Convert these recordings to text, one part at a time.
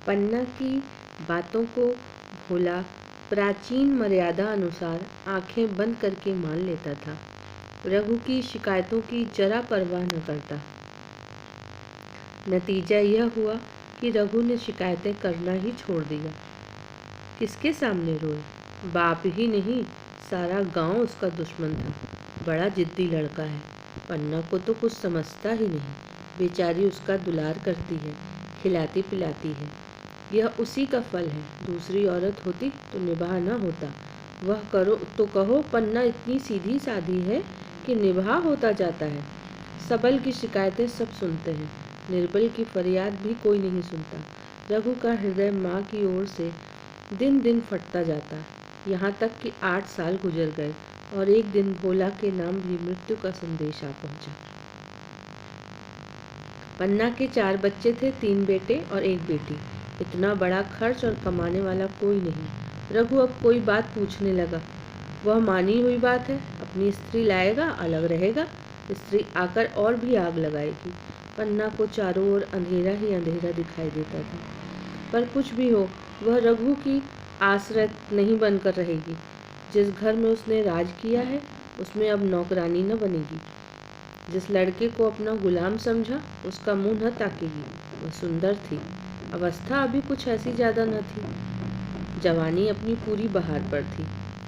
पन्ना की बातों को भोला प्राचीन मर्यादा अनुसार आंखें बंद करके मान लेता था। रघु की शिकायतों की जरा परवाह न करता। नतीजा यह हुआ कि रघु ने शिकायतें करना ही छोड़ दिया। किसके सामने रोए? बाप ही नहीं, सारा गांव उसका दुश्मन था। बड़ा जिद्दी लड़का है। पन्ना को तो कुछ समझता ही नहीं। बेचारी उसका दुलार करती है, खिलाती पिलाती है। यह उसी का फल है। दूसरी औरत होती तो निभाह न होता। वह करो तो कहो, पन्ना इतनी सीधी साधी है कि निभाह होता जाता है। सबल की शिकायतें सब सुनते हैं, निर्बल की फरियाद भी कोई नहीं सुनता। रघु का हृदय माँ की ओर से दिन दिन फटता जाता, यहाँ तक कि 8 साल गुजर गए और एक दिन भोला के नाम भी मृत्यु का संदेश आ पहुँचा। पन्ना के 4 बच्चे थे, 3 बेटे और 1 बेटी। इतना बड़ा खर्च और कमाने वाला कोई नहीं। रघु अब कोई बात पूछने लगा। वह मानी हुई बात है, अपनी स्त्री लाएगा, अलग रहेगा। स्त्री आकर और भी आग लगाएगी। पन्ना को चारों ओर अंधेरा ही अंधेरा दिखाई देता था। पर कुछ भी हो, वह रघु की आश्रय नहीं बनकर रहेगी। जिस घर में उसने राज किया है, उसमें अब नौकरानी न बनेगी। जिस लड़के को अपना गुलाम समझा, उसका मुंह न ताकेगी। वह सुंदर थी, अवस्था अभी कुछ ऐसी ज़्यादा न थी। जवानी अपनी पूरी बहार पर थी।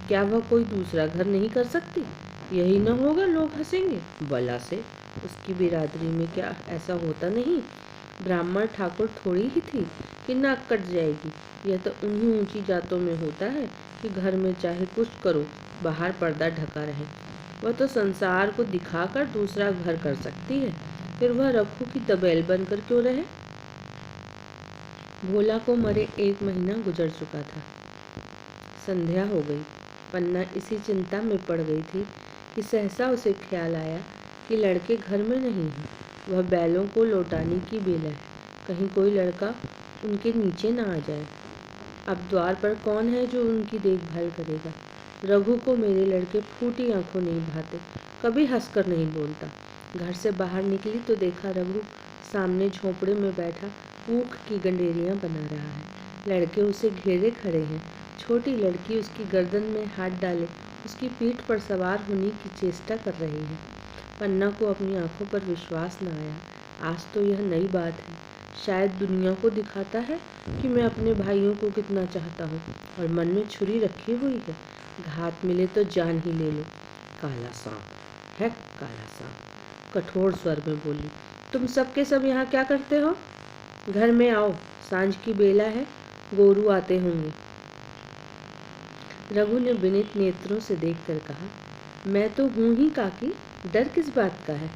क्या वह कोई दूसरा घर नहीं कर सकती? यही न होगा, लोग हंसेंगे। बला से उसकी बिरादरी में क्या ऐसा होता नहीं? ब्राह्मण ठाकुर थोड़ी ही थी कि नाक कट जाएगी। यह तो उन्हीं ऊंची जातों में होता है कि घर में चाहे कुछ करो, बाहर पर्दा ढका रहे। वह तो संसार को दिखाकर दूसरा घर कर सकती है, फिर वह रघु की दबेल बनकर क्यों रहे? भोला को मरे 1 महीना गुजर चुका था। संध्या हो गई। पन्ना इसी चिंता में पड़ गई थी कि सहसा उसे ख्याल आया कि लड़के घर में नहीं हैं। वह बैलों को लौटाने की बेला है, कहीं कोई लड़का उनके नीचे ना आ जाए। अब द्वार पर कौन है जो उनकी देखभाल करेगा? रघु को मेरे लड़के फूटी आंखों नहीं भाते, कभी हंसकर नहीं बोलता। घर से बाहर निकली तो देखा रघु सामने झोंपड़े में बैठा ऊख की गंडेरियां बना रहा है। लड़के उसे घेरे खड़े हैं। छोटी लड़की उसकी गर्दन में हाथ डाले उसकी पीठ पर सवार होने की चेष्टा कर रही है। पन्ना को अपनी आंखों पर विश्वास न आया। आज तो यह नई बात है। शायद दुनिया को दिखाता है कि मैं अपने भाइयों को कितना चाहता हूँ और मन में छुरी रखी हुई है। घात मिले तो जान ही ले लो। काला सांप है, काला सांप, कठोर स्वर में बोली। तुम सब के सब यहाँ क्या करते हो? घर में आओ, सांझ की बेला है, गोरू आते होंगे। रघु ने विनीत नेत्रों से देखकर कहा, मैं तो हूँ ही काकी, डर किस बात का है?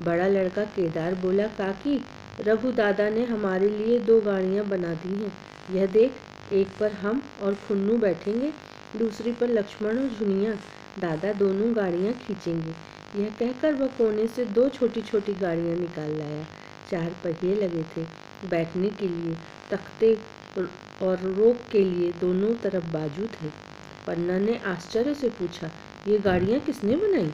बड़ा लड़का केदार बोला, काकी, रघु दादा ने हमारे लिए 2 गाड़ियाँ बना दी हैं। यह देख, एक पर हम और खुन्नू बैठेंगे, दूसरी पर लक्ष्मण और झुनिया। दादा दोनों गाड़ियाँ खींचेंगे। यह कहकर वह कोने से 2 छोटी छोटी गाड़ियाँ निकाल लाया। 4 पहिए लगे थे। बैठने के लिए तख्ते और रोक के लिए दोनों तरफ बाजू थे। पन्ना ने आश्चर्य से पूछा, ये गाड़ियाँ किसने बनाई?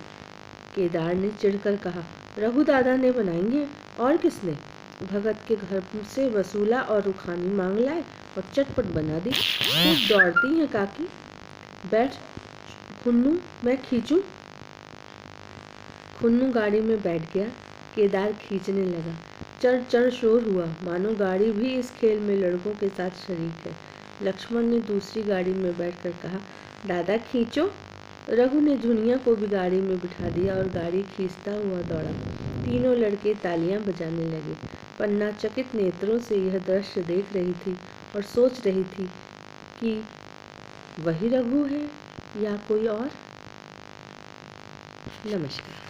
केदार ने चिढ़कर कहा, रघु दादा ने बनाएंगे, और किसने? भगत के घर से वसूला और रुखानी मांग लाए और चटपट बना दी। खूब दौड़ती हैं काकी। बैठ खुन्नू, मैं खींचूं? खुन्नू गाड़ी में बैठ गया। केदार खींचने लगा। चढ़ चढ़ शोर हुआ, मानो गाड़ी भी इस खेल में लड़कों के साथ शरीक है। लक्ष्मण ने दूसरी गाड़ी में बैठकर कहा, दादा खींचो। रघु ने झुनिया को भी गाड़ी में बिठा दिया और गाड़ी खींचता हुआ दौड़ा। तीनों लड़के तालियां बजाने लगे। पन्ना चकित नेत्रों से यह दृश्य देख रही थी और सोच रही थी कि वही रघु है या कोई और। नमस्कार।